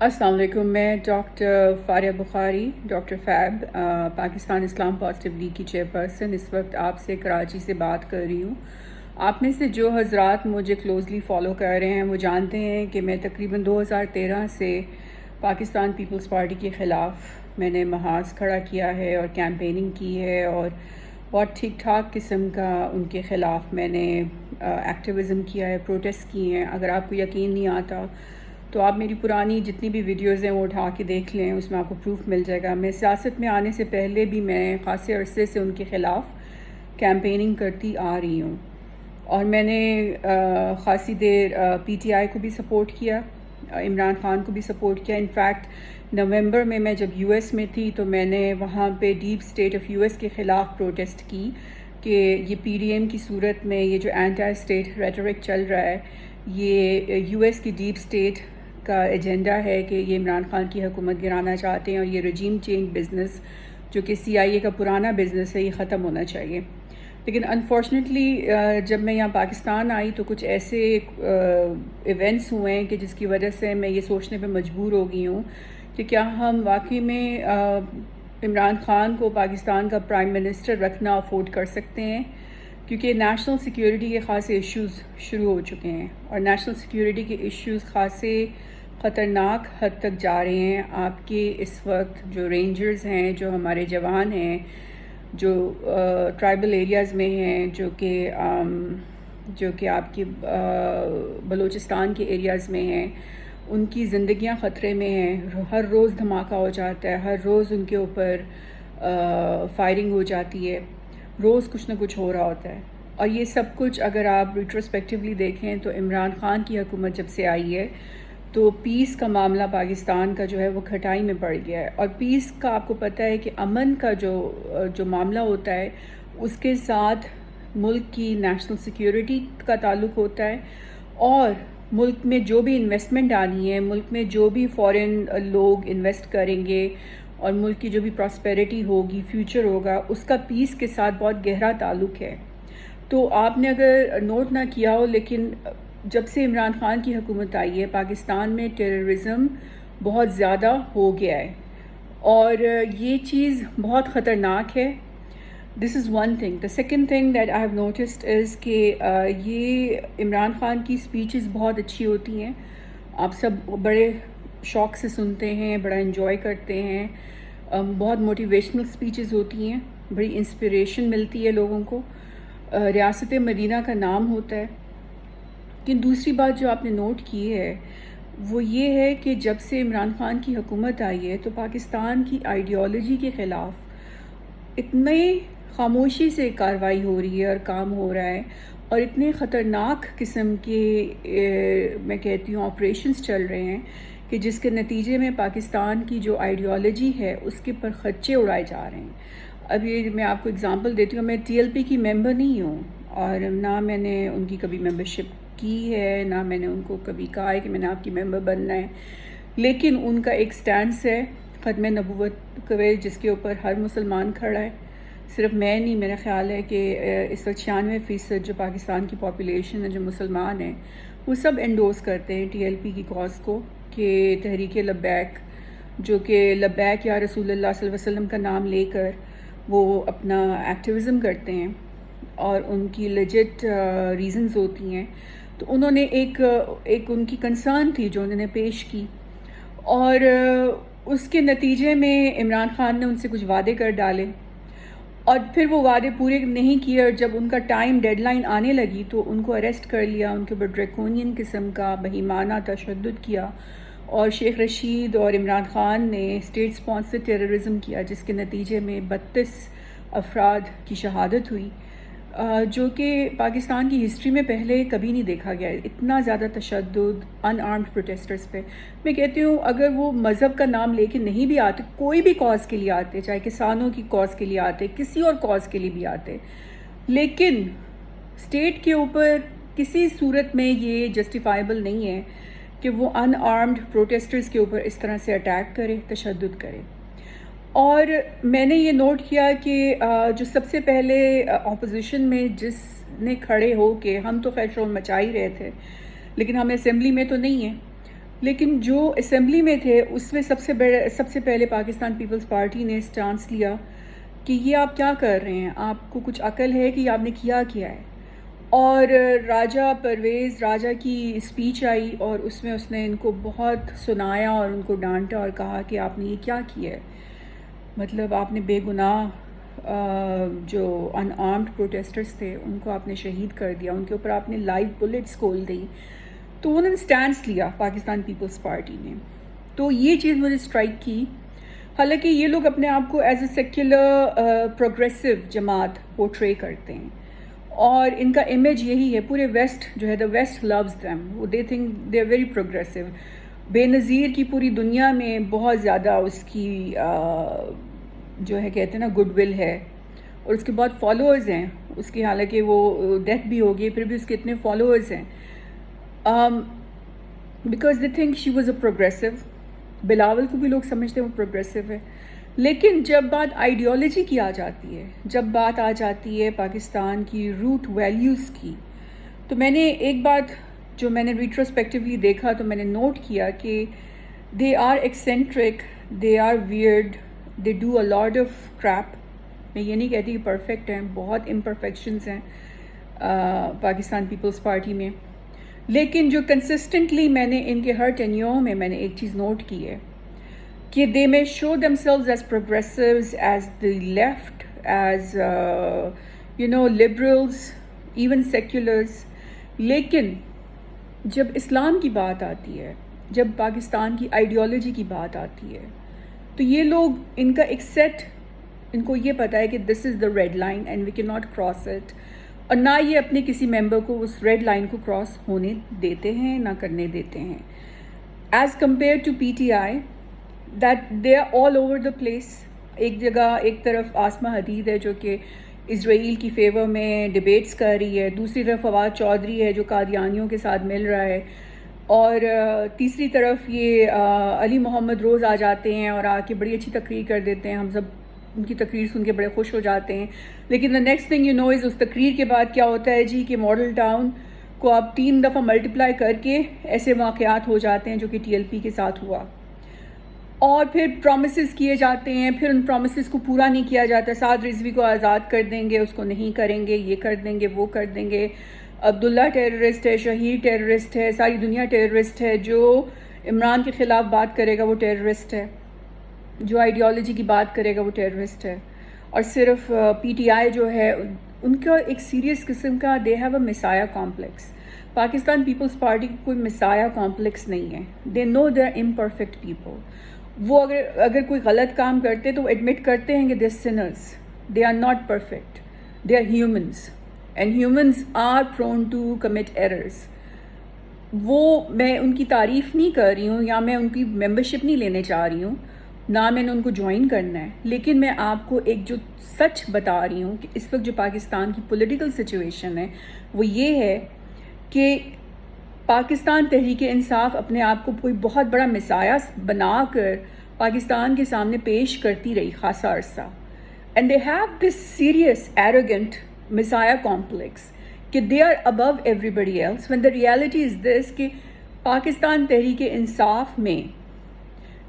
السلام علیکم. میں ڈاکٹر فاریہ بخاری، ڈاکٹر فیب، پاکستان اسلام پازیٹیو لیگ کی چیئرپرسن، اس وقت آپ سے کراچی سے بات کر رہی ہوں. آپ میں سے جو حضرات مجھے کلوزلی فالو کر رہے ہیں وہ جانتے ہیں کہ میں تقریباً 2013 سے پاکستان پیپلز پارٹی کے خلاف میں نے محاذ کھڑا کیا ہے اور کیمپیننگ کی ہے، اور بہت ٹھیک ٹھاک قسم کا ان کے خلاف میں نے ایکٹیویزم کیا ہے، پروٹیسٹ کیے ہیں. اگر آپ کو یقین نہیں آتا تو آپ میری پرانی جتنی بھی ویڈیوز ہیں وہ اٹھا کے دیکھ لیں، اس میں آپ کو پروف مل جائے گا. میں سیاست میں آنے سے پہلے بھی میں خاصے عرصے سے ان کے خلاف کیمپیننگ کرتی آ رہی ہوں، اور میں نے خاصی دیر پی ٹی آئی کو بھی سپورٹ کیا، عمران خان کو بھی سپورٹ کیا. انفیکٹ نومبر میں جب یو ایس میں تھی تو میں نے وہاں پہ deep state of U S کے خلاف پروٹیسٹ کی کہ یہ پی ڈی ایم کی صورت میں یہ جو اینٹی اسٹیٹ ریٹورک چل رہا ہے، یہ یو ایس کی ڈیپ اسٹیٹ کا ایجنڈا ہے کہ یہ عمران خان کی حکومت گرانا چاہتے ہیں، اور یہ رجیم چینج بزنس جو کہ سی آئی اے کا پرانا بزنس ہے یہ ختم ہونا چاہیے. لیکن انفارچونیٹلی جب میں یہاں پاکستان آئی تو کچھ ایسے ایونٹس ہوئے ہیں کہ جس کی وجہ سے میں یہ سوچنے پہ مجبور ہو گئی ہوں کہ کیا ہم واقعی میں عمران خان کو پاکستان کا پرائم منسٹر رکھنا افورڈ کر سکتے ہیں، کیونکہ نیشنل سیکیورٹی کے خاصے ایشوز شروع ہو چکے ہیں، اور نیشنل سیکیورٹی کے ایشوز خاصے خطرناک حد تک جا رہے ہیں. آپ کے اس وقت جو رینجرز ہیں، جو ہمارے جوان ہیں، جو ٹرائبل ایریاز میں ہیں، جو کہ آپ کے بلوچستان کے ایریاز میں ہیں، ان کی زندگیاں خطرے میں ہیں. ہر روز دھماکہ ہو جاتا ہے، ہر روز ان کے اوپر فائرنگ ہو جاتی ہے، روز کچھ نہ کچھ ہو رہا ہوتا ہے. اور یہ سب کچھ اگر آپ ریٹروسپیکٹیولی دیکھیں تو عمران خان کی حکومت جب سے آئی ہے تو پیس کا معاملہ پاکستان کا جو ہے وہ کھٹائی میں پڑ گیا ہے. اور پیس کا آپ کو پتہ ہے کہ امن کا جو معاملہ ہوتا ہے اس کے ساتھ ملک کی نیشنل سیکیورٹی کا تعلق ہوتا ہے، اور ملک میں جو بھی انویسٹمنٹ آنی ہے، ملک میں جو بھی فورن لوگ انویسٹ کریں گے، اور ملک کی جو بھی پراسپیرٹی ہوگی، فیوچر ہوگا، اس کا پیس کے ساتھ بہت گہرا تعلق ہے. تو آپ نے اگر نوٹ نہ کیا ہو، لیکن جب سے عمران خان کی حکومت آئی ہے پاکستان میں ٹیررزم بہت زیادہ ہو گیا ہے، اور یہ چیز بہت خطرناک ہے. This is one thing. The second thing that I have noticed is کہ یہ عمران خان کی اسپیچز بہت اچھی ہوتی ہیں، آپ سب بڑے شوق سے سنتے ہیں، بڑا انجوائے کرتے ہیں. بہت موٹیویشنل اسپیچز ہوتی ہیں، بڑی انسپریشن ملتی ہے لوگوں کو. ریاست مدینہ کا نام ہوتا ہے. لیکن دوسری بات جو آپ نے نوٹ کی ہے وہ یہ ہے کہ جب سے عمران خان کی حکومت آئی ہے تو پاکستان کی آئیڈیالوجی کے خلاف اتنے خاموشی سے کارروائی ہو رہی ہے اور کام ہو رہا ہے، اور اتنے خطرناک قسم کے میں کہتی ہوں آپریشنز چل رہے ہیں کہ جس کے نتیجے میں پاکستان کی جو آئیڈیالوجی ہے اس کے پر خدشے اڑائے جا رہے ہیں. اب یہ میں آپ کو اگزامپل دیتی ہوں. میں ٹی ایل پی کی ممبر نہیں ہوں، اور نہ میں نے ان کی کبھی ممبرشپ کی ہے، نہ میں نے ان کو کبھی کہا ہے کہ میں نے آپ کی ممبر بننا ہے. لیکن ان کا ایک سٹینس ہے ختم نبوت کے، جس کے اوپر ہر مسلمان کھڑا ہے. صرف میں نہیں، میرا خیال ہے کہ اس وقت 96% جو پاکستان کی پاپولیشن ہے، جو مسلمان ہیں، وہ سب انڈورس کرتے ہیں ٹی ایل پی کی کاز کو، کہ تحریک لبیک، جو کہ لبیک یا رسول اللہ صلی اللہ علیہ وسلم کا نام لے کر وہ اپنا ایکٹیویزم کرتے ہیں، اور ان کی لیجٹ ریزنز ہوتی ہیں. تو انہوں نے ایک ان کی کنسرن تھی جو انہوں نے پیش کی، اور اس کے نتیجے میں عمران خان نے ان سے کچھ وعدے کر ڈالے، اور پھر وہ وعدے پورے نہیں کیے، اور جب ان کا ٹائم ڈیڈ لائن آنے لگی تو ان کو اریسٹ کر لیا، ان کے اوپر ڈریکونین قسم کا بہیمانہ تشدد کیا، اور شیخ رشید اور عمران خان نے اسٹیٹ سپانسر ٹیررزم کیا، جس کے نتیجے میں 32 افراد کی شہادت ہوئی، جو کہ پاکستان کی ہسٹری میں پہلے کبھی نہیں دیکھا گیا ہے. اتنا زیادہ تشدد ان آرمڈ پروٹیسٹرز پہ. میں کہتی ہوں اگر وہ مذہب کا نام لے کے نہیں بھی آتے، کوئی بھی کاز کے لیے آتے، چاہے کسانوں کی کاز کے لیے آتے، کسی اور کاز کے لیے بھی آتے، لیکن اسٹیٹ کے اوپر کسی صورت میں یہ جسٹیفائبل نہیں ہے کہ وہ ان آرمڈ پروٹیسٹرز کے اوپر اس طرح سے اٹیک کرے، تشدد کرے. اور میں نے یہ نوٹ کیا کہ جو سب سے پہلے اپوزیشن میں جس نے کھڑے ہو کے، ہم تو خیر شور مچا ہی رہے تھے، لیکن ہم اسمبلی میں تو نہیں ہیں، لیکن جو اسمبلی میں تھے اس میں سب سے پہلے پاکستان پیپلز پارٹی نے اسٹانس لیا کہ یہ آپ کیا کر رہے ہیں، آپ کو کچھ عقل ہے کہ یہ آپ نے کیا ہے. اور راجہ پرویز راجہ کی اسپیچ آئی اور اس نے ان کو بہت سنایا اور ان کو ڈانٹا اور کہا کہ آپ نے یہ کیا کیا ہے، مطلب آپ نے بے گناہ جو ان آرمڈ پروٹیسٹرز تھے ان کو آپ نے شہید کر دیا، ان کے اوپر آپ نے لائیو بلٹس کھول دی. تو انہوں نے سٹینڈس لیا پاکستان پیپلز پارٹی نے. تو یہ چیز مجھے اسٹرائک کی، حالانکہ یہ لوگ اپنے آپ کو ایز اے سیکولر پروگریسو جماعت پورٹرے کرتے ہیں اور ان کا امیج یہی ہے. پورے ویسٹ جو ہے، دا ویسٹ لوز دیم، وہ they think they are very progressive. Benazir کی پوری دنیا میں بہت زیادہ اس کی جو ہے کہتے ہیں نا گڈ ول ہے، اور اس کے بہت فالوورز ہیں اس کی، حالانکہ وہ ڈیتھ بھی ہو گئی پھر بھی اس کے اتنے فالوورز ہیں. Because they think she was a progressive. Bilawal کو بھی لوگ سمجھتے ہیں وہ پروگریسو ہے. لیکن جب بات آئیڈیالوجی کی آ جاتی ہے، جب بات آ جاتی ہے پاکستان کی روٹ ویلیوز کی، تو میں نے ایک بات جو میں نے ریٹروسپیکٹیولی دیکھا تو میں نے نوٹ کیا کہ they are eccentric, they are weird, they do a lot of crap. میں یہ نہیں کہتی کہ پرفیکٹ ہیں، بہت امپرفیکشنز ہیں پاکستان پیپلز پارٹی میں. لیکن جو کنسسٹنٹلی میں نے ان کے ہر ٹینیور میں نے ایک چیز نوٹ کی ہے کہ دے میں show themselves as progressives, as the left, as liberals, even seculars. لیکن جب اسلام کی بات آتی ہے، جب پاکستان کی آئیڈیالوجی کی بات آتی ہے، تو یہ لوگ ان کا ایک سیٹ، ان کو یہ پتہ ہے کہ this is the red line and we can not cross it, اور نہ یہ اپنے کسی ممبر کو اس ریڈ لائن کو کراس ہونے دیتے ہیں، نہ کرنے دیتے ہیں. As compare to P T I that they are all over the place. ایک جگہ ایک طرف آسمہ حدید ہے جو کہ اسرائیل کی فیور میں ڈیبیٹس کر رہی ہے، دوسری طرف فواد چودھری ہے جو قادیانیوں کے ساتھ مل رہا ہے، اور تیسری طرف یہ علی محمد روز آ جاتے ہیں اور آ کے بڑی اچھی تقریر کر دیتے ہیں. ہم سب ان کی تقریر سن کے بڑے خوش ہو جاتے ہیں. لیکن the next thing you know is اس تقریر کے بعد کیا ہوتا ہے جی کہ ماڈل ٹاؤن کو آپ 3 دفعہ ملٹیپلائی کر کے ایسے واقعات ہو جاتے ہیں جو کہ ٹی ایل پی کے ساتھ ہوا، اور پھر پرومسز کیے جاتے ہیں، پھر ان پرومسز کو پورا نہیں کیا جاتا. سعد رضوی کو آزاد کر دیں گے، اس کو نہیں کریں گے، یہ کر دیں گے، وہ کر دیں گے. عبداللہ ٹیررسٹ ہے، شہیر ٹیررسٹ ہے، ساری دنیا ٹیررسٹ ہے. جو عمران کے خلاف بات کرے گا وہ ٹیررسٹ ہے، جو آئیڈیالوجی کی بات کرے گا وہ ٹیررسٹ ہے. اور صرف پی ٹی آئی جو ہے ان کا ایک سیریس قسم کا they have a messiah complex. Pakistan Peoples Party کو کوئی مسایا کمپلیکس نہیں ہے. They know they are imperfect people. وہ اگر کوئی غلط کام کرتے تو وہ ایڈمٹ کرتے ہیں کہ they sinners, they are not perfect, they are humans and humans are prone to commit errors. وہ میں ان کی تعریف نہیں کر رہی ہوں یا میں ان کی ممبرشپ نہیں لینے چاہ رہی ہوں، نہ میں نے ان کو جوائن کرنا ہے. لیکن میں آپ کو ایک جو سچ بتا رہی ہوں کہ اس وقت جو پاکستان کی پولیٹیکل سچویشن ہے وہ یہ ہے کہ پاکستان تحریک انصاف اپنے آپ کو کوئی بہت بڑا مسایا بنا کر پاکستان کے سامنے پیش کرتی رہی خاصا عرصہ. And they have this serious arrogant messiah complex کہ they are above everybody else, when the reality is this کہ پاکستان تحریک انصاف میں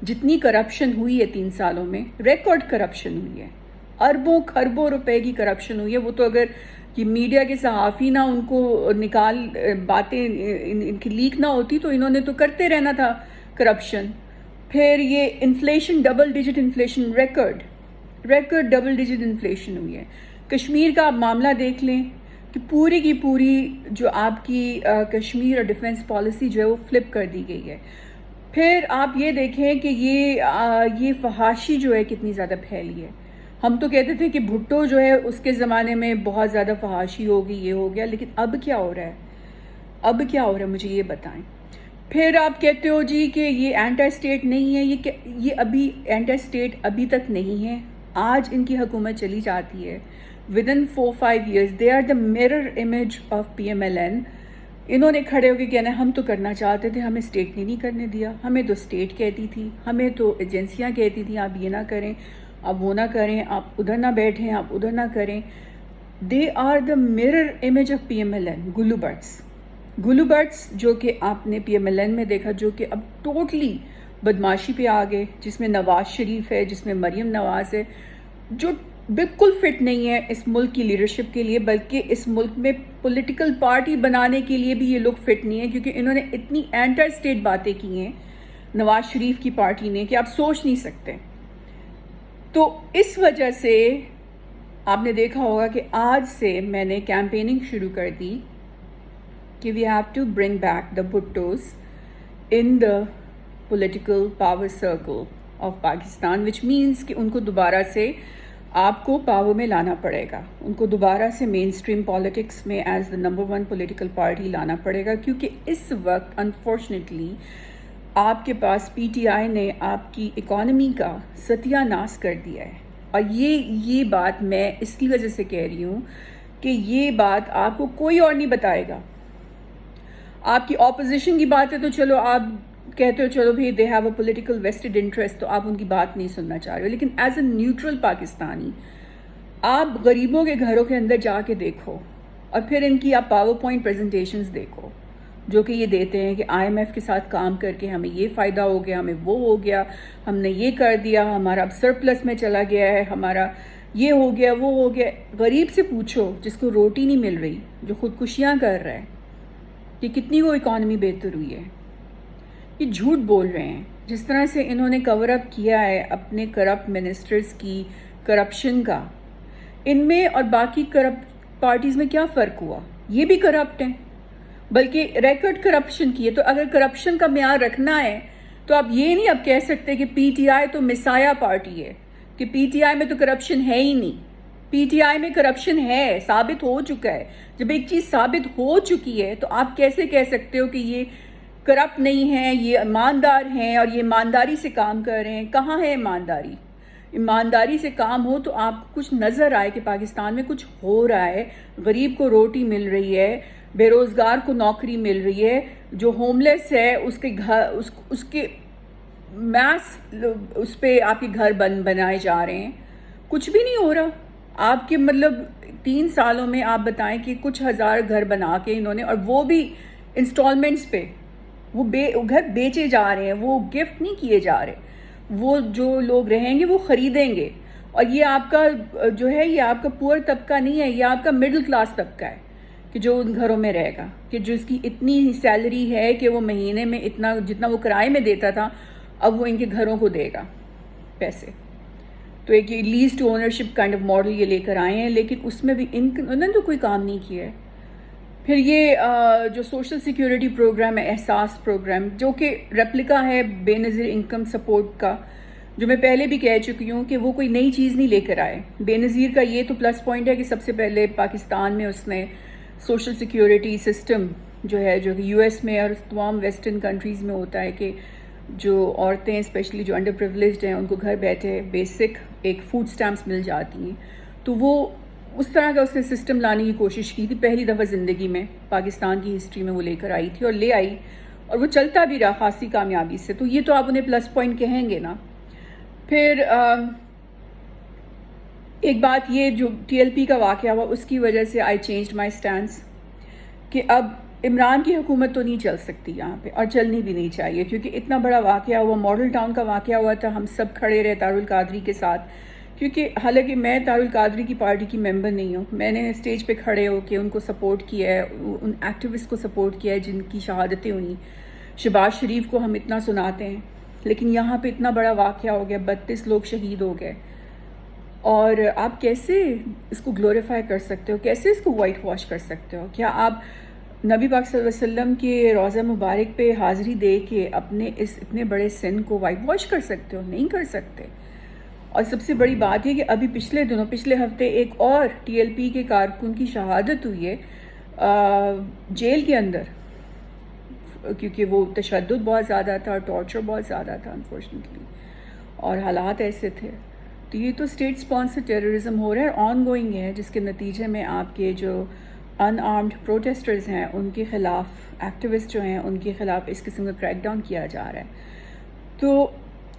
جتنی کرپشن ہوئی ہے 3 سالوں میں، ریکارڈ کرپشن ہوئی ہے، اربوں خربوں روپے کی کرپشن ہوئی ہے. وہ تو اگر یہ میڈیا کے صحافی نہ ان کو نکال باتیں ان کی لیک نہ ہوتی تو انہوں نے تو کرتے رہنا تھا کرپشن. پھر یہ inflation, double digit inflation, record double digit inflation ہوئی ہے. کشمیر کا آپ معاملہ دیکھ لیں کہ پوری کی پوری جو آپ کی کشمیر اور ڈیفنس پالیسی جو ہے وہ فلپ کر دی گئی ہے. پھر آپ یہ دیکھیں کہ یہ فحاشی جو ہے کتنی زیادہ پھیلی ہے. ہم تو کہتے تھے کہ بھٹو جو ہے اس کے زمانے میں بہت زیادہ فحاشی ہوگی، یہ ہو گیا، لیکن اب کیا ہو رہا ہے مجھے یہ بتائیں. پھر آپ کہتے ہو جی کہ یہ اینٹی اسٹیٹ نہیں ہے، یہ ابھی اینٹی اسٹیٹ ابھی تک نہیں ہے. آج ان کی حکومت چلی جاتی ہے، within 4-5 years they are the mirror image of PMLN. انہوں نے کھڑے ہو کے کہنا ہم تو کرنا چاہتے تھے، ہمیں اسٹیٹ نے نہیں کرنے دیا، ہمیں تو اسٹیٹ کہتی تھی، ہمیں تو ایجنسیاں کہتی تھیں آپ یہ نہ کریں، آپ وہ نہ کریں، آپ ادھر نہ بیٹھیں، آپ ادھر نہ کریں. They are the mirror image of PMLN، Gullu Butts. Gullu Butts جو کہ آپ نے پی ایم ایل این میں دیکھا، جو کہ اب ٹوٹلی بدماشی پہ آ گئے، جس میں نواز شریف ہے، جس میں مریم نواز ہے، جو بالکل فٹ نہیں ہے اس ملک کی لیڈرشپ کے لیے، بلکہ اس ملک میں پولیٹیکل پارٹی بنانے کے لیے بھی یہ لوگ فٹ نہیں ہیں، کیونکہ انہوں نے اتنی اینٹر اسٹیٹ باتیں کی ہیں نواز شریف کی پارٹی نے کہ آپ سوچ نہیں سکتے۔ تو اس وجہ سے آپ نے دیکھا ہوگا کہ آج سے میں نے کیمپیننگ شروع کر دی کہ we have to bring back the Bhuttos in the political power circle of Pakistan, which means کہ ان کو دوبارہ سے آپ کو پاور میں لانا پڑے گا، ان کو دوبارہ سے مین اسٹریم پالیٹکس میں as the number 1 political party لانا پڑے گا، کیونکہ اس وقت انفارچونیٹلی آپ کے پاس پی ٹی آئی نے آپ کی اکانومی کا ستیہ ناش کر دیا ہے۔ اور یہ بات میں اس کی وجہ سے کہہ رہی ہوں کہ یہ بات آپ کو کوئی اور نہیں بتائے گا۔ آپ کی اپوزیشن کی بات ہے تو چلو آپ کہتے ہو چلو بھائی they have a political vested interest, تو آپ ان کی بات نہیں سننا چاہ رہے ہو، لیکن ایز اے نیوٹرل پاکستانی آپ غریبوں کے گھروں کے اندر جا کے دیکھو، اور پھر ان کی آپ پاور پوائنٹ پریزنٹیشنز دیکھو جو کہ یہ دیتے ہیں کہ آئی ایم ایف کے ساتھ کام کر کے ہمیں یہ فائدہ ہو گیا، ہمیں وہ ہو گیا، ہم نے یہ کر دیا، ہمارا اب سرپلس میں چلا گیا ہے، ہمارا یہ ہو گیا وہ ہو گیا۔ غریب سے پوچھو جس کو روٹی نہیں مل رہی، جو خودکشیاں کر رہا ہے، کہ کتنی وہ اکانومی بہتر ہوئی ہے۔ یہ جھوٹ بول رہے ہیں، جس طرح سے انہوں نے کور اپ کیا ہے اپنے کرپٹ منسٹرز کی کرپشن کا، ان میں اور باقی کرپٹ پارٹیز میں کیا فرق ہوا؟ یہ بھی کرپٹ ہیں، بلکہ ریکارڈ کرپشن کی ہے۔ تو اگر کرپشن کا معیار رکھنا ہے تو آپ یہ نہیں اب کہہ سکتے کہ پی ٹی آئی تو مسایا پارٹی ہے، کہ پی ٹی آئی میں تو کرپشن ہے ہی نہیں۔ پی ٹی آئی میں کرپشن ہے، ثابت ہو چکا ہے۔ جب ایک چیز ثابت ہو چکی ہے تو آپ کیسے کہہ سکتے ہو کہ یہ کرپٹ نہیں ہے، یہ ایماندار ہیں اور یہ ایمانداری سے کام کر رہے ہیں؟ کہاں ہے ایمانداری؟ ایمانداری سے کام ہو تو آپ کچھ نظر آئے کہ پاکستان میں کچھ ہو رہا ہے، غریب کو روٹی مل رہی ہے، بے روزگار کو نوکری مل رہی ہے، جو ہوم لیس ہے اس کے گھر اس کے میس اس پہ آپ کے گھر بنائے جا رہے ہیں۔ کچھ بھی نہیں ہو رہا۔ آپ کے مطلب 3 سالوں میں آپ بتائیں کہ کچھ ہزار گھر بنا کے انہوں نے، اور وہ بھی انسٹالمنٹس پہ، وہ گھر بیچے جا رہے ہیں، وہ گفٹ نہیں کیے جا رہے، وہ جو لوگ رہیں گے وہ خریدیں گے۔ اور یہ آپ کا جو ہے، یہ آپ کا پور طبقہ نہیں ہے، یہ آپ کا مڈل کلاس طبقہ ہے کہ جو ان گھروں میں رہے گا، کہ جس کی اتنی سیلری ہے کہ وہ مہینے میں اتنا جتنا وہ کرائے میں دیتا تھا اب وہ ان کے گھروں کو دے گا پیسے۔ تو ایک lease to ownership kind of model یہ لے کر آئے ہیں، لیکن اس میں بھی انہوں نے تو کوئی کام نہیں کیا ہے۔ پھر یہ جو سوشل سیکیورٹی پروگرام ہے، احساس پروگرام، جو کہ ریپلیکا ہے بے نظیر انکم سپورٹ کا، جو میں پہلے بھی کہہ چکی ہوں کہ وہ کوئی نئی چیز نہیں لے کر آئے۔ بے نظیر کا یہ تو پلس پوائنٹ ہے کہ سب سے پہلے پاکستان میں اس نے سوشل سیکیورٹی سسٹم جو ہے، جو کہ یو ایس میں اور تمام ویسٹرن کنٹریز میں ہوتا ہے، کہ جو عورتیں اسپیشلی جو انڈر پریولیجڈ ہیں ان کو گھر بیٹھے بیسک ایک فوڈ سٹیمپس مل جاتی ہیں، تو وہ اس طرح کا اس نے سسٹم لانے کی کوشش کی تھی۔ پہلی دفعہ زندگی میں پاکستان کی ہسٹری میں وہ لے کر آئی تھی، اور لے آئی، اور وہ چلتا بھی رہا خاصی کامیابی سے۔ تو یہ تو آپ انہیں پلس پوائنٹ کہیں گے نا۔ پھر ایک بات یہ جو ٹی ایل پی کا واقعہ ہوا، اس کی وجہ سے آئی چینجڈ مائی اسٹینس کہ اب عمران کی حکومت تو نہیں چل سکتی یہاں پہ، اور چلنی بھی نہیں چاہیے، کیونکہ اتنا بڑا واقعہ ہوا، ماڈل ٹاؤن کا واقعہ ہوا تھا، ہم سب کھڑے رہے طاہر القادری کے ساتھ، کیونکہ حالانکہ میں طاہر القادری کی پارٹی کی ممبر نہیں ہوں، میں نے اسٹیج پہ کھڑے ہو کے ان کو سپورٹ کیا ہے، ان ایکٹیوسٹ کو سپورٹ کیا ہے جن کی شہادتیں ہوئیں۔ شہباز شریف کو ہم اتنا سناتے ہیں، لیکن یہاں پہ اتنا بڑا واقعہ ہو گیا، 32 لوگ شہید ہو گئے، اور آپ کیسے اس کو گلوریفائی کر سکتے ہو؟ کیسے اس کو وائٹ واش کر سکتے ہو؟ کیا آپ نبی پاک صلی اللہ علیہ وسلم کے روضہ مبارک پہ حاضری دے کے اپنے اس اتنے بڑے سن کو وائٹ واش کر سکتے ہو؟ نہیں کر سکتے۔ اور سب سے بڑی بات یہ کہ ابھی پچھلے ہفتے ایک اور ٹی ایل پی کے کارکن کی شہادت ہوئی ہے جیل کے اندر، کیونکہ وہ تشدد بہت زیادہ تھا، ٹارچر بہت زیادہ تھا انفارچونیٹلی، اور حالات ایسے تھے۔ تو یہ تو اسٹیٹ اسپانسر ٹیررزم ہو رہا ہے، آن گوئنگ ہے، جس کے نتیجے میں آپ کے جو ان آرمڈ پروٹیسٹرز ہیں ان کے خلاف، ایکٹیوسٹ جو ہیں ان کے خلاف اس قسم کا کریک ڈاؤن کیا جا رہا ہے۔ تو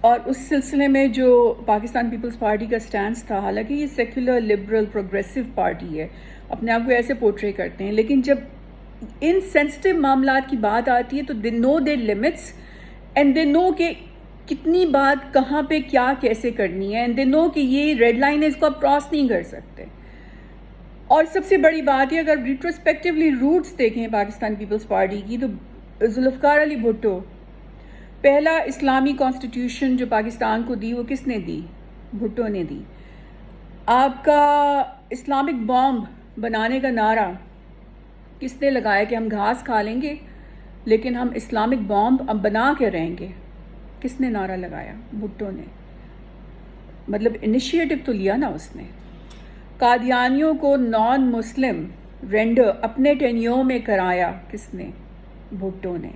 اور اس سلسلے میں جو پاکستان پیپلز پارٹی کا سٹینس تھا، حالانکہ یہ سیکولر لبرل پروگریسو پارٹی ہے، اپنے آپ کو ایسے پورٹرے کرتے ہیں، لیکن جب ان سینسٹیو معاملات کی بات آتی ہے تو دے نو دیر لمٹس اینڈ دے نو کہ کتنی بات کہاں پہ کیا کیسے کرنی ہے، اینڈ دے نو کہ یہ ریڈ لائن ہے، اس کو آپ کراس نہیں کر سکتے. اور سب سے بڑی بات یہ اگر ریٹروسپیکٹیولی روٹس دیکھیں پاکستان پیپلز پارٹی کی تو ذوالفقار علی بھٹو پہلا اسلامی کانسٹیٹیوشن جو پاکستان کو دی وہ کس نے دی؟ بھٹو نے دی. آپ کا اسلامک بامب بنانے کا نعرہ کس نے لگایا کہ ہم گھاس کھا لیں گے لیکن ہم اسلامک بامب اب بنا کے رہیں گے؟ کس نے نعرہ لگایا؟ بھٹو نے. مطلب انیشیٹو تو لیا نا اس نے. قادیانیوں کو نان مسلم رینڈر اپنے ٹینیو میں کرایا کس نے؟ بھٹو نے.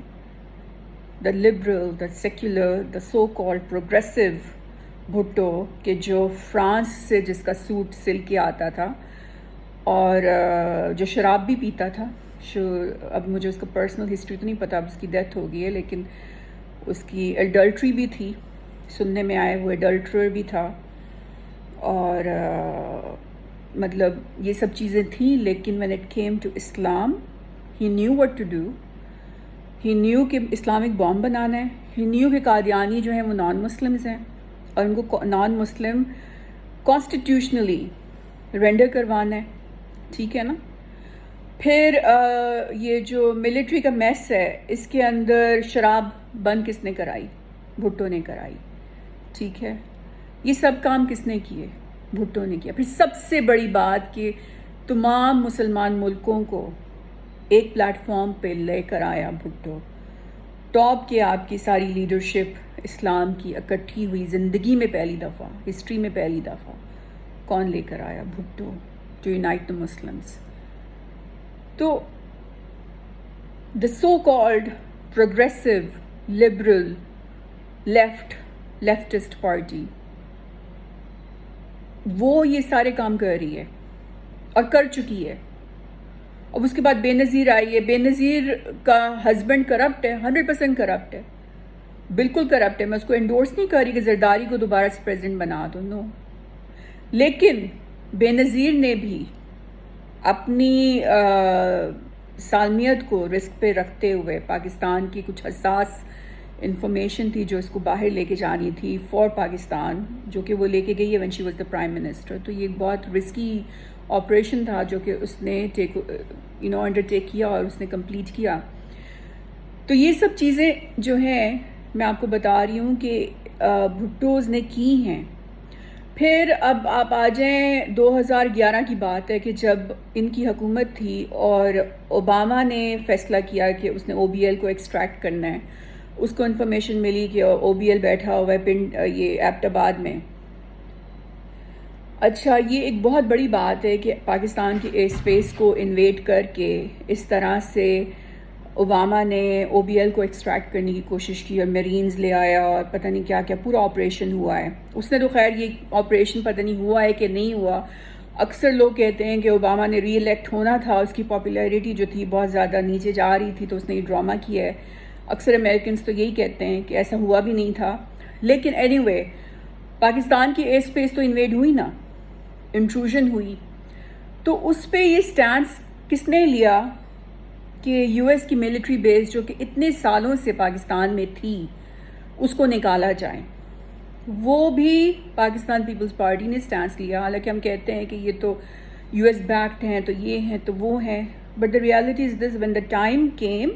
The liberal, the secular, the so called progressive Bhutto کہ جو فرانس سے جس کا سوٹ سل کے آتا تھا اور جو شراب بھی پیتا تھا. اب مجھے اس کا پرسنل ہسٹری تو نہیں پتہ، اب اس کی ڈیتھ ہو گئی ہے، لیکن اس کی ایڈلٹری بھی تھی، سننے میں آئے وہ ایڈلٹرر بھی تھا، اور مطلب یہ سب چیزیں تھیں. لیکن when it came to Islam he knew what to do. he knew کہ اسلامک بام بنانا ہے. he knew کہ قادیانی جو ہیں وہ نان مسلمز ہیں اور ان کو نان مسلم کانسٹیٹیوشنلی رینڈر کروانا ہے. ٹھیک ہے نا. پھر یہ جو ملٹری کا میس ہے اس کے اندر شراب بند کس نے کرائی؟ بھٹو نے کرائی. ٹھیک ہے. یہ سب کام کس نے کیے؟ بھٹو نے کیا. پھر سب سے بڑی بات کہ تمام مسلمان ملکوں کو ایک پلیٹ فارم پہ لے کر آیا بھٹو. ٹاپ کے آپ کی ساری لیڈرشپ اسلام کی اکٹھی ہوئی زندگی میں پہلی دفعہ، ہسٹری میں پہلی دفعہ کون لے کر آیا؟ Bhutto. To unite the Muslims. تو the so called progressive liberal leftist party وہ یہ سارے کام کر رہی ہے اور کر چکی ہے. اب اس کے بعد بے نظیر آئی ہے. بے نظیر کا ہسبینڈ کرپٹ ہے، 100% کرپٹ ہے، بالکل کرپٹ ہے. میں اس کو انڈورس نہیں کر رہی کہ زرداری کو دوبارہ سے پریزیڈنٹ بنا دو، نو. لیکن بے نظیر نے بھی اپنی سالمیت کو رسک پہ رکھتے ہوئے پاکستان کی کچھ حساس انفارمیشن تھی جو اس کو باہر لے کے جانی تھی فار پاکستان، جو کہ وہ لے کے گئی ہے when she was the prime minister. تو یہ بہت رسکی آپریشن تھا جو کہ اس نے انڈر ٹیک کیا اور اس نے کمپلیٹ کیا. تو یہ سب چیزیں جو ہیں میں آپ کو بتا رہی ہوں کہ بھٹوز نے کی ہیں. پھر اب آپ آ جائیں 2011 کی بات ہے کہ جب ان کی حکومت تھی اور اوباما نے فیصلہ کیا کہ اس نے او بی ایل کو ایکسٹریکٹ کرنا ہے. اس کو انفارمیشن ملی کہ او بی ایل بیٹھا ہوا ہے یہ ایبٹ آباد میں. اچھا، یہ ایک بہت بڑی بات ہے کہ پاکستان کی ایئر اسپیس کو انویڈ کر کے اس طرح سے اوباما نے او بی ایل کو ایکسٹریکٹ کرنے کی کوشش کی اور میرینز لے آیا اور پتہ نہیں کیا کیا پورا آپریشن ہوا ہے. اس نے تو خیر یہ آپریشن پتہ نہیں ہوا ہے کہ نہیں ہوا. اکثر لوگ کہتے ہیں کہ اوباما نے ری الیکٹ ہونا تھا، اس کی پاپولیرٹی جو تھی بہت زیادہ نیچے جا رہی تھی تو اس نے یہ ڈرامہ کیا ہے. اکثر امریکنز تو یہی کہتے ہیں کہ ایسا ہوا بھی نہیں تھا. لیکن اینی وے پاکستان کی ایئر اسپیس تو انویڈ ہوئی نا، انٹروژن ہوئی. تو اس پہ یہ سٹینس کس نے لیا کہ یو ایس کی ملٹری بیس جو کہ اتنے سالوں سے پاکستان میں تھی اس کو نکالا جائے. وہ بھی پاکستان پیپلز پارٹی نے سٹینس لیا. حالانکہ ہم کہتے ہیں کہ یہ تو یو ایس بیکڈ ہیں تو یہ ہیں تو وہ ہیں، but the reality is this: when the time came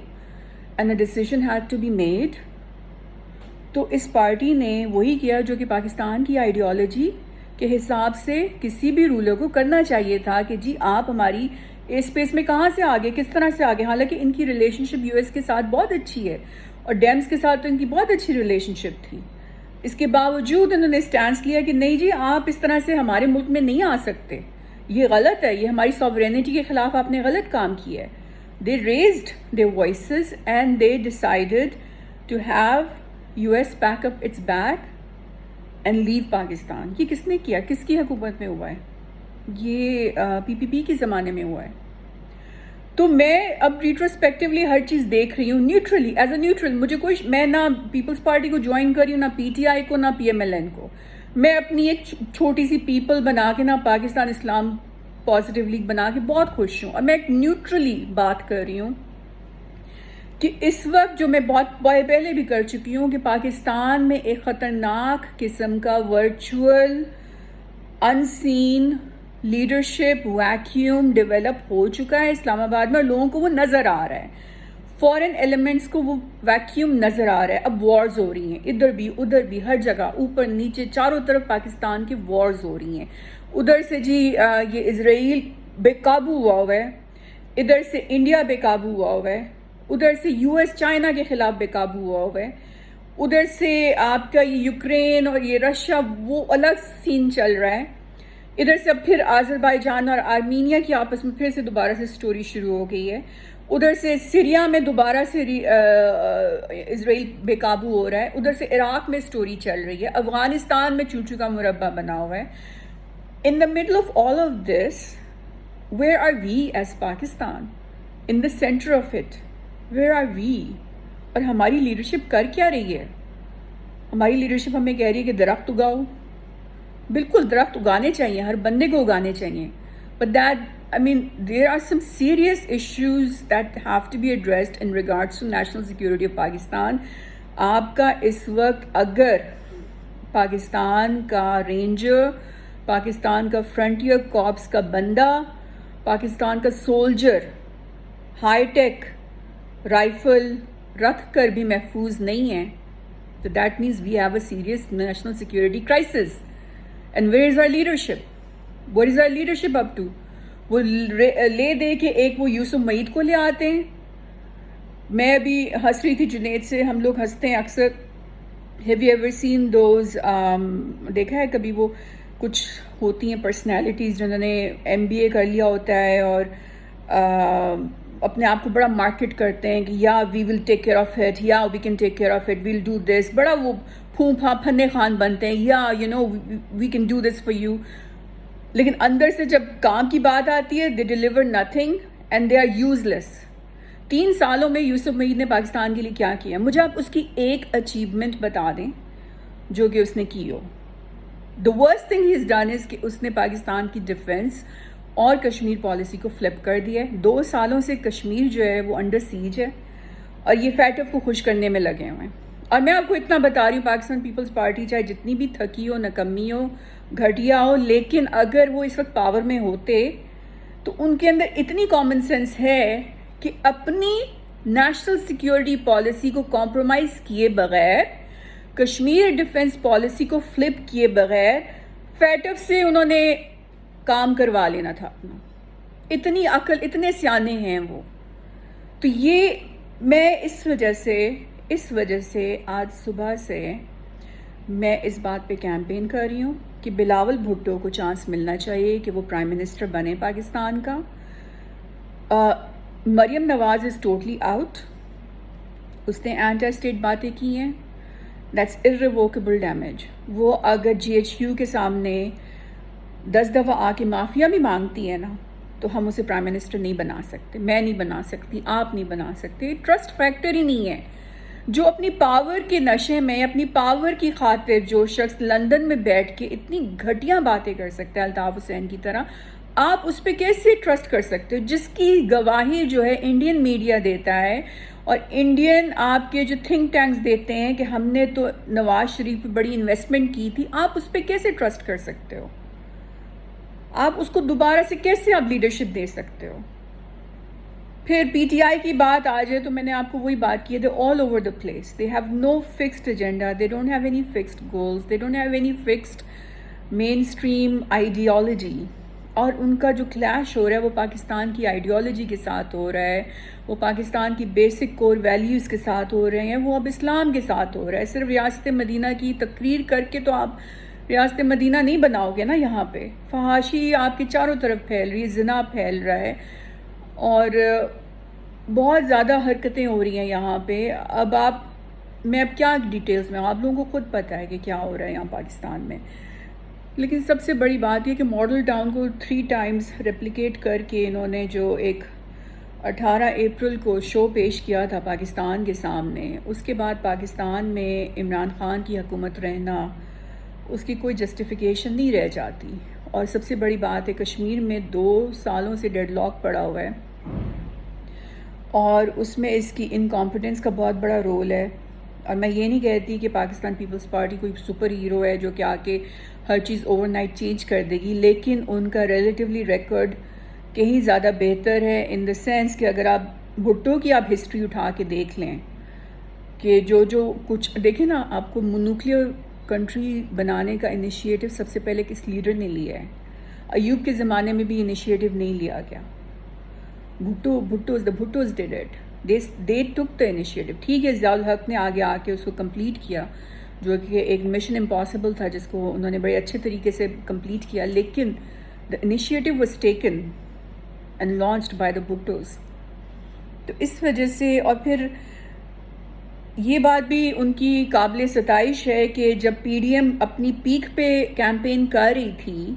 and a decision had to be made, تو اس پارٹی نے وہی کیا جو کہ پاکستان کی آئیڈیالوجی کے حساب سے کسی بھی رولر کو کرنا چاہیے تھا کہ جی آپ ہماری ایئر اسپیس میں کہاں سے آگے، کس طرح سے آگے. حالانکہ ان کی ریلیشن شپ یو ایس کے ساتھ بہت اچھی ہے اور ڈیمز کے ساتھ تو ان کی بہت اچھی ریلیشن شپ تھی. اس کے باوجود انہوں نے سٹینس لیا کہ نہیں جی آپ اس طرح سے ہمارے ملک میں نہیں آ سکتے، یہ غلط ہے، یہ ہماری ساورینٹی کے خلاف آپ نے غلط کام کیا ہے. They raised their voices and they decided to have US pack up its bag and leave Pakistan. یہ کس نے کیا؟ کس کی حکومت میں ہوا ہے؟ یہ پی پی پی کے زمانے میں ہوا ہے. تو میں اب ریٹروسپیکٹیولی ہر چیز دیکھ رہی ہوں نیوٹرلی، ایز اے نیوٹرل. مجھے کوئی، میں نہ پیپلز پارٹی کو جوائن کر رہی ہوں، نہ پی ٹی آئی کو، نہ پی ایم ایل این کو. میں اپنی ایک چھوٹی سی پیپل بنا کے، نہ پاکستان اسلام پازیٹیو لیگ بنا کے بہت خوش ہوں، اور میں ایک نیوٹرلی بات کر رہی ہوں کہ اس وقت جو میں بہت پہلے بھی کر چکی ہوں کہ پاکستان میں ایک خطرناک قسم کا virtual unseen leadership vacuum develop ہو چکا ہے اسلام آباد میں، اور لوگوں کو وہ نظر آ رہا ہے، فورن ایلیمنٹس کو وہ ویکیوم نظر آ رہا ہے. اب وارز ہو رہی ہیں ادھر بھی ادھر بھی، ہر جگہ اوپر نیچے چاروں طرف پاکستان کی وارز ہو رہی ہیں. ادھر سے جی یہ اسرائیل بے قابو ہوا ہوا ہے، ادھر سے انڈیا بے قابو ہوا ہوا ہے، ادھر سے یو ایس چائنا کے خلاف بے قابو ہوا ہوا ہے، ادھر سے آپ کا یہ یوکرین اور یہ رشیا وہ الگ سین چل رہا ہے، ادھر سے اب پھر آذربائیجان اور آرمینیا کی آپس میں پھر سے دوبارہ سے سٹوری شروع ہو گئی ہے، ادھر سے سیریا میں دوبارہ سے اسرائیل بے قابو ہو رہا ہے، ادھر سے عراق میں سٹوری چل رہی ہے، افغانستان میں چوچو کا مربع بنا ہوا ہے. In the middle of all of this, where are we as Pakistan? In the center of it, where are we? اور ہماری لیڈرشپ کر کیا رہی ہے؟ ہماری لیڈرشپ ہمیں کہہ رہی ہے کہ درخت اگاؤ. بالکل درخت اگانے چاہیے، ہر بندے کو اگانے چاہیے. But there are some serious issues that have to be addressed in regards to national security of Pakistan. آپ کا اس وقت اگر پاکستان کا رینجر، پاکستان کا فرنٹیئر کارپس کا بندہ، پاکستان کا سولجر ہائی ٹیک رائفل رکھ کر بھی محفوظ نہیں ہے، تو that means we have a serious national security crisis. And where is our leadership? What is our leadership up to? وہ لے دے کے ایک وہ یوسف معید کو لے آتے ہیں. میں ابھی ہنس رہی تھی جنید سے، ہم لوگ ہنستے ہیں اکثر. Have you ever seen those, دیکھا ہے کبھی وہ کچھ ہوتی ہیں پرسنالٹیز جنہوں نے MBA کر لیا ہوتا ہے اور اپنے آپ کو بڑا مارکیٹ کرتے ہیں کہ یا we will take care of it, یا we can take care of it, we'll do this, بڑا وہ پھوں پھاں پھنے خان بنتے ہیں، یا we can do this for you. لیکن اندر سے جب کام کی بات آتی ہے، they deliver nothing and they are useless. 3 سالوں میں یوسف معید نے پاکستان کے لیے کیا کیا؟ مجھے آپ اس کی ایک اچیومنٹ بتا دیں جو کہ اس نے کی ہو. The worst thing he's done is کہ اس نے پاکستان کی ڈیفنس اور کشمیر پالیسی کو فلپ کر دیا ہے. 2 سالوں سے کشمیر جو ہے وہ انڈر سیج ہے اور یہ فیٹف کو خوش کرنے میں لگے ہوئے ہیں. اور میں آپ کو اتنا بتا رہی ہوں، پاکستان پیپلز پارٹی چاہے جتنی بھی تھکی ہو، نکمی ہو، گھٹیا ہو، لیکن اگر وہ اس وقت پاور میں ہوتے تو ان کے اندر اتنی کامن سینس ہے کہ اپنی نیشنل سیکیورٹی پالیسی کو کمپرومائز کیے بغیر، کشمیر ڈیفنس پالیسی کو فلپ کیے بغیر فیٹف سے انہوں نے کام کروا لینا تھا اپنا. اتنی عقل، اتنے سیانے ہیں وہ. تو یہ میں اس وجہ سے آج صبح سے میں اس بات پہ کیمپین کر رہی ہوں کہ بلاول بھٹو کو چانس ملنا چاہیے کہ وہ پرائم منسٹر بنے پاکستان کا. Maryam Nawaz is totally out. اس نے اینٹی اسٹیٹ باتیں کی ہیں، دیٹس irrevocable ڈیمیج. وہ اگر GHQ کے سامنے 10 دفعہ آ کے معافیا بھی مانگتی ہے نا، تو ہم اسے پرائم منسٹر نہیں بنا سکتے. میں نہیں بنا سکتی، آپ نہیں بنا سکتے. ٹرسٹ فیکٹر ہی نہیں ہے. جو اپنی پاور کے نشے میں، اپنی پاور کی خاطر جو شخص لندن میں بیٹھ کے اتنی گھٹیا باتیں کر سکتا ہے الطاف حسین کی طرح، آپ اس پہ کیسے ٹرسٹ کر سکتے ہو؟ جس کی گواہی جو ہے انڈین میڈیا دیتا ہے اور انڈین آپ کے جو تھنک ٹینکس دیتے ہیں کہ ہم نے تو نواز شریف پہ بڑی انویسٹمنٹ کی تھی، آپ اس پہ کیسے ٹرسٹ کر سکتے ہو؟ آپ اس کو دوبارہ سے کیسے آپ لیڈرشپ دے سکتے ہو؟ پھر PTI کی بات آ جائے تو میں نے آپ کو وہی بات کی ہے، they're all over the place. They have no fixed agenda. They don't have any fixed goals. They don't have any fixed mainstream ideology. اور ان کا جو کلیش ہو رہا ہے وہ پاکستان کی آئیڈیالوجی کے ساتھ ہو رہا ہے، وہ پاکستان کی بیسک کور ویلیوز کے ساتھ ہو رہے ہیں، وہ اب اسلام کے ساتھ ہو رہا ہے. صرف ریاست مدینہ کی تقریر کر کے تو آپ ریاست مدینہ نہیں بناؤ گے نا. یہاں پہ فحاشی آپ کے چاروں طرف پھیل رہی ہے، زنا پھیل رہا ہے اور بہت زیادہ حرکتیں ہو رہی ہیں یہاں پہ. میں اب کیا ڈیٹیلز میں، آپ لوگوں کو خود پتہ ہے کہ کیا ہو رہا ہے یہاں پاکستان میں. لیکن سب سے بڑی بات یہ کہ ماڈل ٹاؤن کو 3 ٹائمز ریپلیکیٹ کر کے انہوں نے جو ایک 18 اپریل کو شو پیش کیا تھا پاکستان کے سامنے، اس کے بعد پاکستان میں عمران خان کی حکومت رہنا، اس کی کوئی جسٹیفیکیشن نہیں رہ جاتی. اور سب سے بڑی بات ہے کشمیر میں 2 سالوں سے ڈیڈ لاک پڑا ہوا ہے اور اس میں اس کی انکمپیٹنس کا بہت بڑا رول ہے. اور میں یہ نہیں کہتی کہ پاکستان پیپلز پارٹی کوئی سپر ہیرو ہے جو کہ آ کے ہر چیز اوور نائٹ چینج کر دے گی، لیکن ان کا ریلیٹیولی ریکارڈ کہیں زیادہ بہتر ہے ان دا سینس کہ اگر آپ بھٹو کی آپ ہسٹری اٹھا کے دیکھ لیں کہ جو کچھ دیکھیں نا، آپ کو نیوکلیئر کنٹری بنانے کا انیشیٹو سب سے پہلے کس لیڈر نے لیا ہے؟ ایوب کے زمانے میں بھی انیشیٹو نہیں لیا گیا. Bhuttos did it. They took the initiative. ٹھیک ہے، ضیاء الحق نے آگے آ کے اس کو کمپلیٹ کیا، جو کہ ایک مشن امپاسبل تھا جس کو انہوں نے بڑے اچھے طریقے سے کمپلیٹ کیا، لیکن the initiative was taken and launched by the Bhuttos. تو اس وجہ سے، اور پھر یہ بات بھی ان کی قابل ستائش ہے کہ جب پی ڈی ایم اپنی پیک پہ کیمپین کر رہی تھی،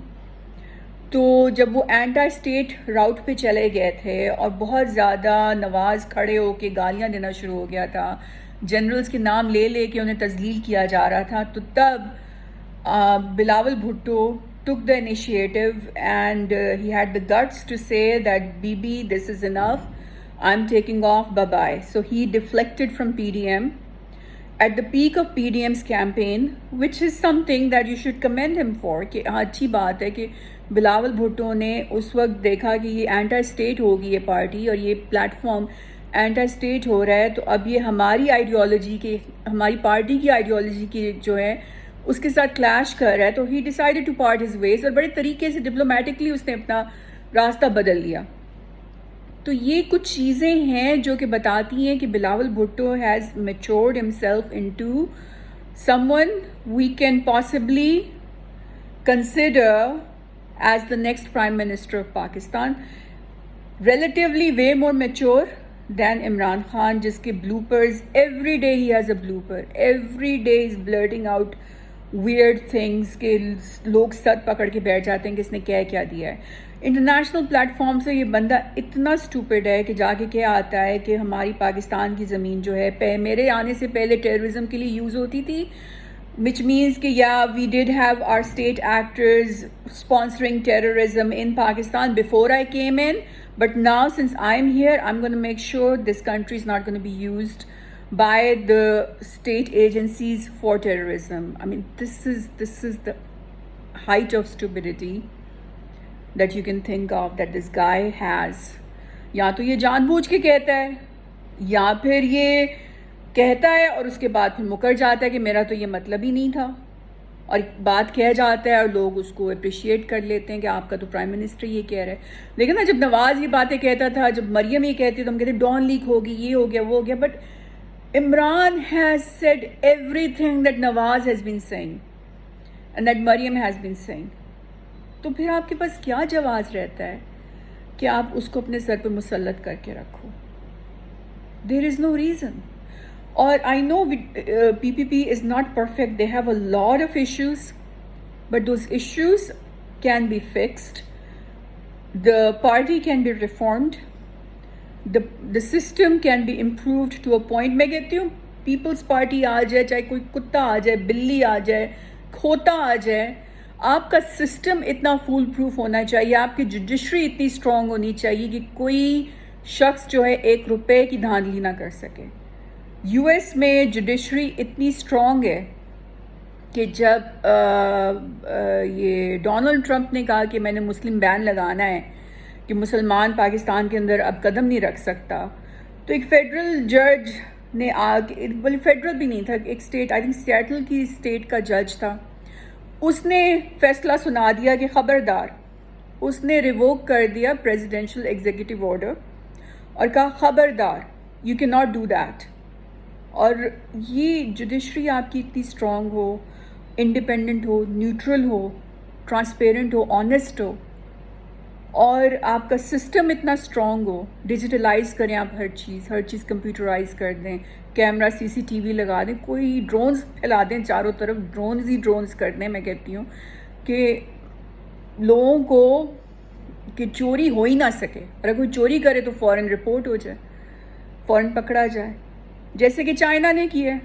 تو جب وہ اینٹا اسٹیٹ راؤٹ پہ چلے گئے تھے اور بہت زیادہ نواز کھڑے ہو کے گالیاں دینا شروع ہو گیا تھا، جنرلز کے نام لے لے کے انہیں تذلیل کیا جا رہا تھا، تو تب Bilawal Bhutto took the initiative and he had the guts to say that Bibi, this is enough, I'm taking off, bye bye. So he deflected from PDM at the peak of PDM's campaign, which is something that you should commend him for. کہ اچھی بات ہے کہ بلاول بھٹو نے اس وقت دیکھا کہ یہ اینٹا اسٹیٹ ہوگی یہ پارٹی، اور یہ پلیٹ فارم اینٹا اسٹیٹ ہو رہا ہے، تو اب یہ ہماری آئیڈیالوجی کے، ہماری پارٹی کی آئیڈیالوجی کی جو ہے اس کے ساتھ کلیش کر رہا ہے. تو ہی ڈیسائیڈڈ ٹو پارٹ ہز ویز، اور بڑے طریقے سے ڈپلومیٹکلی اس نے اپنا راستہ بدل لیا. تو یہ کچھ چیزیں ہیں جو کہ بتاتی ہیں کہ Bilawal Bhutto has matured himself into someone we can possibly consider as the next prime minister of Pakistan, relatively way more mature than Imran Khan, جس کے bloopers every day he has a blooper, every day is blurting out weird things کہ لوگ سر پکڑ کے بیٹھ جاتے ہیں کہ اس نے کیا دیا ہے. انٹرنیشنل پلیٹ فارم سے یہ بندہ اتنا اسٹوپڈ ہے کہ جا کے کیا آتا ہے کہ ہماری پاکستان کی زمین جو ہے میرے آنے سے پہلے ٹیررزم کے لیے یوز ہوتی تھی، which means کہ we did have our state actors sponsoring terrorism in Pakistan before I came in, but now since I'm here, I'm going to make sure this country is not going to be used by the state agencies for terrorism. I mean, this is the height of stupidity that you can think of that this guy has. یا تو یہ جان بوجھ کے کہتا ہے، یا پھر یہ کہتا ہے اور اس کے بعد پھر مکر جاتا ہے کہ میرا تو یہ مطلب ہی نہیں تھا، اور بات کہہ جاتا ہے اور لوگ اس کو اپریشیٹ کر لیتے ہیں کہ آپ کا تو پرائم منسٹر یہ کہہ رہا ہے. لیکن نا، جب نواز یہ باتیں کہتا تھا، جب مریم یہ کہتی تو ہم کہتے ڈان لیک ہوگی، یہ ہو گیا، وہ ہو گیا. But Imran has said everything that Nawaz has been saying and that Maryam has been saying. تو پھر آپ کے پاس کیا جواز رہتا ہے کہ آپ اس کو اپنے سر پہ مسلط کر کے رکھو؟ There is no reason. اور I know PPP is not perfect. They have a lot of issues, but those issues can be fixed. The party can be reformed. The system can be improved to a point. میں کہتی ہوں Peoples party آ جائے، چاہے کوئی کتا آ جائے، بلی آ جائے، کھوتا آ جائے، آپ کا سسٹم اتنا فول پروف ہونا چاہیے، آپ کی جوڈیشری اتنی اسٹرانگ ہونی چاہیے کہ کوئی شخص جو ہے 1 روپے کی دھاندلی نہ کر سکے. یو ایس میں جوڈیشری اتنی اسٹرانگ ہے کہ جب یہ ڈونلڈ ٹرمپ نے کہا کہ میں نے مسلم بین لگانا ہے، کہ مسلمان پاکستان کے اندر اب قدم نہیں رکھ سکتا، تو ایک فیڈرل جج نے بلکہ فیڈرل بھی نہیں تھا، ایک اسٹیٹ، آئی تھنک سیٹل کی اسٹیٹ کا جج تھا، اس نے فیصلہ سنا دیا کہ خبردار، اس نے ریووک کر دیا پریزیڈینشل ایگزیکٹو آرڈر اور کہا خبردار، you can not do that. اور یہ جوڈیشری آپ کی اتنی اسٹرانگ ہو، انڈیپینڈنٹ ہو، نیوٹرل ہو، ٹرانسپیرنٹ ہو، آنیسٹ ہو، اور آپ کا سسٹم اتنا اسٹرانگ ہو، ڈیجیٹلائز کریں آپ ہر چیز کمپیوٹرائز کر دیں، کیمرہ CCTV لگا دیں، کوئی ڈرونز پھیلا دیں چاروں طرف، ڈرونز ہی ڈرونز کر دیں. میں کہتی ہوں کہ لوگوں کو کہ چوری ہو ہی نہ سکے، اگر کوئی چوری کرے تو فوراً رپورٹ ہو جائے، فوراً پکڑا جائے، جیسے کہ چائنا نے کیا ہے.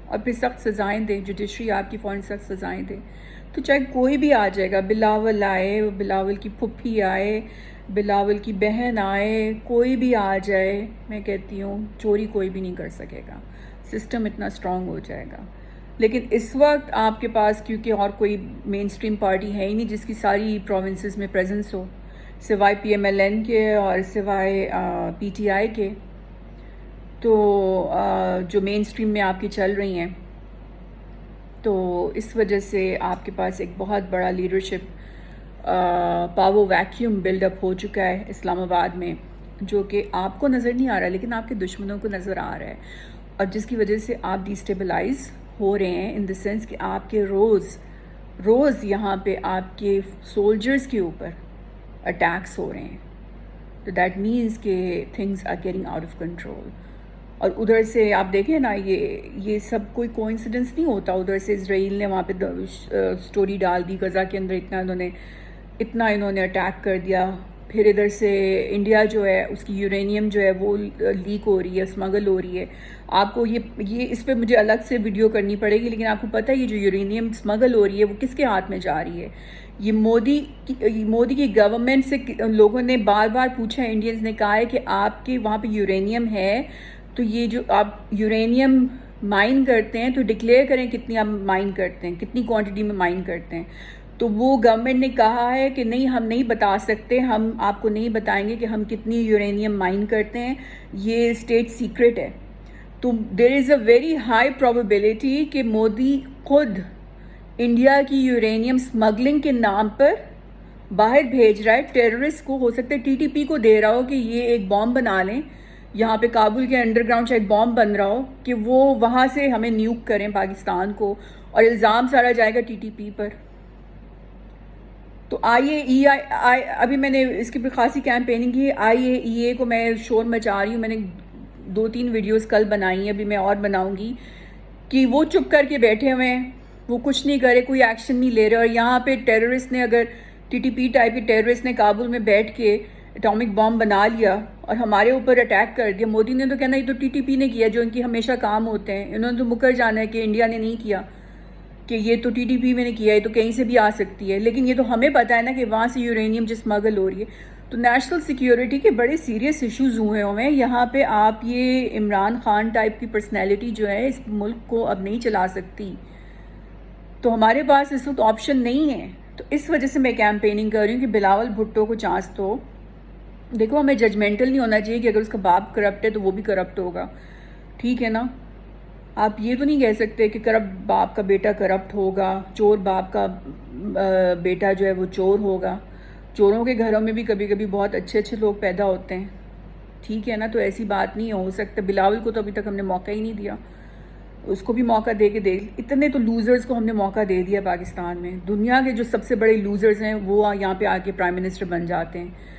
اور پھر سخت سزائیں دیں، جوڈیشری آپ کی فوراً سخت سزائیں دیں. تو چاہے کوئی بھی آ جائے گا، بلاول آئے، بلاول کی پھپھی آئے، بلاول کی بہن آئے، کوئی بھی آ جائے، میں کہتی ہوں چوری کوئی بھی نہیں کر سکے گا. سسٹم اتنا اسٹرانگ ہو جائے گا. لیکن اس وقت آپ کے پاس کیونکہ اور کوئی مین اسٹریم پارٹی ہے ہی نہیں جس کی ساری پروونسز میں پریزنس ہو، سوائے پی ایم ایل این کے اور سوائے پی ٹی آئی کے، تو جو مین اسٹریم میں آپ کی چل رہی ہیں، تو اس وجہ سے آپ کے پاس ایک بہت بڑا leadership power vacuum build up ہو چکا ہے اسلام آباد میں، جو کہ آپ کو نظر نہیں آ رہا لیکن آپ کے دشمنوں کو نظر آ رہا ہے، اور جس کی وجہ سے آپ ڈیسٹیبلائز ہو رہے ہیں ان دا سینس کہ آپ کے روز یہاں پہ آپ کے سولجرز کے اوپر اٹیکس ہو رہے ہیں. تو دیٹ مینس کہ things are getting out of control. اور ادھر سے آپ دیکھیں نا، یہ سب کوئی کوئنسیڈنس نہیں ہوتا. ادھر سے اسرائیل نے وہاں پہ سٹوری ڈال دی غزہ کے اندر، اتنا انہوں نے اٹیک کر دیا. پھر ادھر سے انڈیا جو ہے اس کی یورینیم جو ہے وہ لیک ہو رہی ہے، اسمگل ہو رہی ہے. آپ کو یہ اس پہ مجھے الگ سے ویڈیو کرنی پڑے گی، لیکن آپ کو پتہ ہے یہ جو یورینیم اسمگل ہو رہی ہے وہ کس کے ہاتھ میں جا رہی ہے؟ یہ مودی کی گورنمنٹ سے لوگوں نے بار بار پوچھا ہے، انڈینز نے کہا ہے کہ آپ کے وہاں پہ یورینیم ہے تو یہ جو آپ یورینیم مائن کرتے ہیں تو ڈکلیئر کریں کتنی آپ مائن کرتے ہیں، کتنی کوانٹٹی میں مائن کرتے ہیں. تو وہ گورنمنٹ نے کہا ہے کہ نہیں، ہم نہیں بتا سکتے، ہم آپ کو نہیں بتائیں گے کہ ہم کتنی یورینیم مائن کرتے ہیں، یہ اسٹیٹ سیکرٹ ہے. تو دیر از اے ویری ہائی پروبیبلٹی کہ مودی خود انڈیا کی یورینیم اسمگلنگ کے نام پر باہر بھیج رہا ہے ٹیررسٹ کو. ہو سکتا ہے ٹی ٹی پی کو دے رہا ہو کہ یہ ایک بام بنا لیں، یہاں پہ کابل کے انڈر گراؤنڈ شاید بام بن رہا ہو کہ وہ وہاں سے ہمیں نیوک کریں پاکستان کو، اور الزام سارا جائے گا ٹی ٹی پی پر. تو ابھی میں نے اس کی خاصی کیمپیننگ کی. IAEA کو میں شور مچا رہی ہوں، میں نے 2-3 ویڈیوز کل بنائی ہیں، ابھی میں اور بناؤں گی، کہ وہ چپ کر کے بیٹھے ہوئے ہیں، وہ کچھ نہیں کرے، کوئی ایکشن نہیں لے رہے. اور یہاں پہ ٹیررسٹ نے، اگر ٹی ٹی پی ٹائپ کے ٹیررسٹ نے کابل میں بیٹھ کے اٹامک بام بنا لیا اور ہمارے اوپر اٹیک کر دیا، مودی نے تو کہنا یہ تو ٹی ٹی پی نے کیا، جو ان کی ہمیشہ کام ہوتے ہیں. انہوں نے تو مکر جانا ہے کہ انڈیا نے نہیں کیا، کہ یہ تو ٹی ٹی پی میں نے کیا ہے، تو کہیں سے بھی آ سکتی ہے. لیکن یہ تو ہمیں پتہ ہے نا کہ وہاں سے یورینیم جو اسمگل ہو رہی ہے. تو نیشنل سیکیورٹی کے بڑے سیریس ایشوز ہوئے ہیں یہاں پہ. آپ یہ عمران خان ٹائپ کی پرسنالٹی جو ہے اس ملک کو اب نہیں چلا سکتی، تو ہمارے پاس اس وقت آپشن نہیں ہے. تو اس وجہ سے میں کیمپیننگ کر رہی ہوں کہ بلاول بھٹو کو چانس دو. دیکھو، ہمیں ججمنٹل نہیں ہونا چاہیے کہ اگر اس کا باپ کرپٹ ہے تو وہ بھی کرپٹ ہوگا، ٹھیک ہے نا. آپ یہ تو نہیں کہہ سکتے کہ کرپٹ باپ کا بیٹا کرپٹ ہوگا، چور باپ کا بیٹا جو ہے وہ چور ہوگا. چوروں کے گھروں میں بھی کبھی کبھی بہت اچھے اچھے لوگ پیدا ہوتے ہیں، ٹھیک ہے نا. تو ایسی بات نہیں ہو سکتا. بلاول کو تو ابھی تک ہم نے موقع ہی نہیں دیا، اس کو بھی موقع دے کے اتنے تو لوزرز کو ہم نے موقع دے دیا پاکستان میں. دنیا کے جو سب سے بڑے لوزرز ہیں وہ یہاں پہ آ کے پرائم منسٹر بن جاتے ہیں.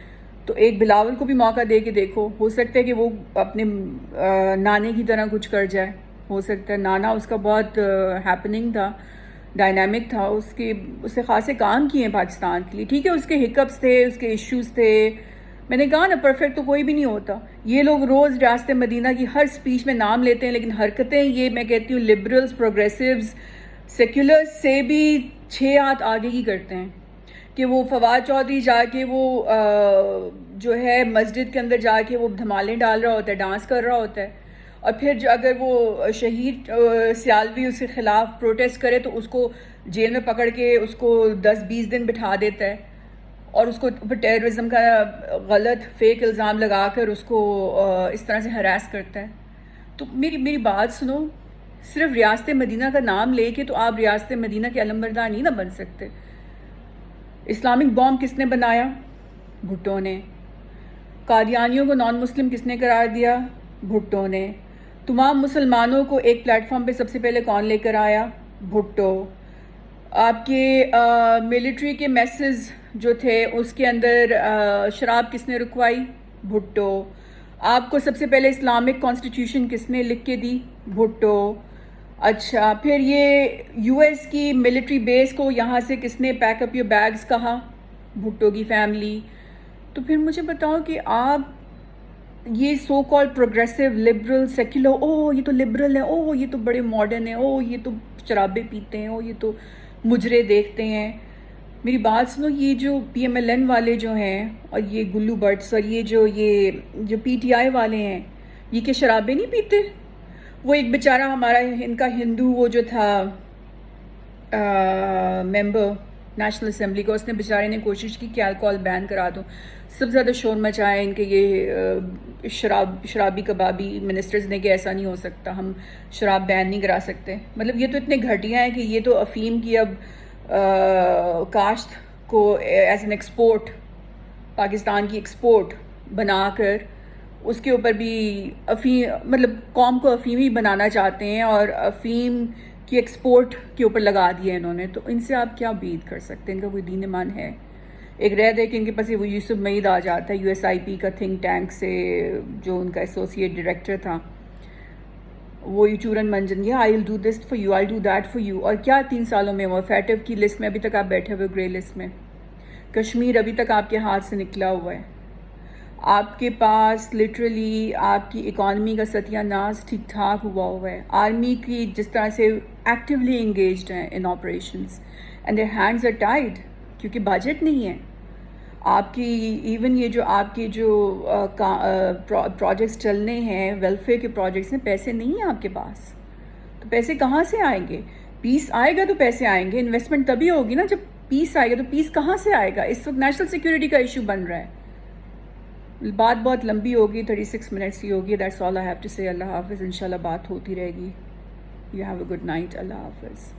تو ایک بلاول کو بھی موقع دے کے دیکھو، ہو سکتا ہے کہ وہ اپنے نانے کی طرح کچھ کر جائے. ہو سکتا ہے نانا اس کا بہت ہیپننگ تھا، ڈائنامک تھا، اس سے خاصے کام کیے ہیں پاکستان کے لیے. ٹھیک ہے، اس کے ہکپس تھے، اس کے ایشوز تھے. میں نے کہا نا، پرفیکٹ تو کوئی بھی نہیں ہوتا. یہ لوگ روز ریاست مدینہ کی ہر سپیچ میں نام لیتے ہیں، لیکن حرکتیں یہ میں کہتی ہوں لبرلز، پروگریسوز، سیکولرز سے بھی 6 ہاتھ آگے کی کرتے ہیں. کہ وہ فواد چودھری جا کے وہ جو ہے مسجد کے اندر جا کے وہ دھمالیں ڈال رہا ہوتا ہے، ڈانس کر رہا ہوتا ہے، اور پھر اگر وہ شہید سیالوی اس کے خلاف پروٹیسٹ کرے تو اس کو جیل میں پکڑ کے اس کو 10-20 دن بٹھا دیتا ہے، اور اس کو ٹیررزم کا غلط فیک الزام لگا کر اس کو اس طرح سے ہراس کرتا ہے. تو میری بات سنو، صرف ریاست مدینہ کا نام لے کے تو آپ ریاست مدینہ کے علمبردار نہیں نہ بن سکتے. اسلامک بام کس نے بنایا؟ بھٹو نے. قادیانیوں کو نان مسلم کس نے قرار دیا؟ بھٹو نے. تمام مسلمانوں کو ایک پلیٹ فارم پہ سب سے پہلے کون لے کر آیا؟ بھٹو. آپ کے ملٹری کے میسز جو تھے اس کے اندر شراب کس نے رکوائی؟ بھٹو. آپ کو سب سے پہلے اسلامک کانسٹیٹیوشن کس نے لکھ کے دی؟ بھٹو. اچھا، پھر یہ یو ایس کی ملٹری بیس کو یہاں سے کس نے پیک اپ یور بیگز کہا؟ بھٹو کی فیملی. تو پھر مجھے بتاؤ کہ آپ یہ سو کال پروگریسو لبرل سیکولر، او یہ تو لبرل ہیں، او یہ تو بڑے ماڈرن ہیں، او یہ تو شرابیں پیتے ہیں، او یہ تو مجرے دیکھتے ہیں. میری بات سنو، یہ جو پی ایم ایل این والے جو ہیں اور یہ گلو بٹس اور یہ جو پی ٹی آئی والے ہیں، یہ کہ شرابیں نہیں پیتے؟ وہ ایک بیچارہ ہمارا ان کا ہندو وہ جو تھا ممبر نیشنل اسمبلی کا، اس نے بیچارے نے کوشش کی کہ الکوہل بین کرا دو. سب سے زیادہ شور مچایا ان کے یہ شرابی کبابی منسٹرز نے کہ ایسا نہیں ہو سکتا، ہم شراب بین نہیں کرا سکتے. مطلب یہ تو اتنے گھٹیا ہیں کہ یہ تو افیم کی اب کاشت کو ایز این ایکسپورٹ، پاکستان کی ایکسپورٹ بنا کر اس کے اوپر بھی افیم، مطلب قوم کو افیمی بنانا چاہتے ہیں اور افیم کی ایکسپورٹ کے اوپر لگا دیا انہوں نے. تو ان سے آپ کیا امید کر سکتے ہیں؟ ان کا کوئی دین ایمان ہے؟ ایک رہ دے کہ ان کے پاس وہ یوسف معید آ جاتا ہے USIP کا تھنک ٹینک سے، جو ان کا ایسوسیٹ ڈائریکٹر تھا، وہ چورن منجن، یہ I will do this for you, I do that for you. اور کیا 3 سالوں میں وہ فیٹو کی لسٹ میں ابھی تک آپ بیٹھے ہوئے، گرے لسٹ میں. کشمیر ابھی تک آپ کے ہاتھ سے نکلا ہوا ہے. آپ کے پاس لٹرلی آپ کی اکانومی کا ستیہ ناش ٹھیک ٹھاک ہوا ہوا ہے. آرمی کی جس طرح سے ایکٹیولی انگیجڈ ہیں in operations, and their hands are tied کیونکہ بجٹ نہیں ہے. آپ کی ایون یہ جو آپ کی جو پروجیکٹس چلنے ہیں، ویلفیئر کے پروجیکٹس ہیں، پیسے نہیں ہیں آپ کے پاس. تو پیسے کہاں سے آئیں گے؟ پیس آئے گا تو پیسے آئیں گے. انویسٹمنٹ تبھی ہوگی نا جب پیس آئے گا. تو پیس کہاں سے آئے گا؟ اس وقت نیشنل سیکیورٹی کا ایشو بن رہا ہے. بات بہت لمبی ہوگی، 36 منٹس کی ہوگی. That's all I have to say. Allah حافظ. انشاءاللہ بات ہوتی رہے گی. You have a good night. Allah حافظ.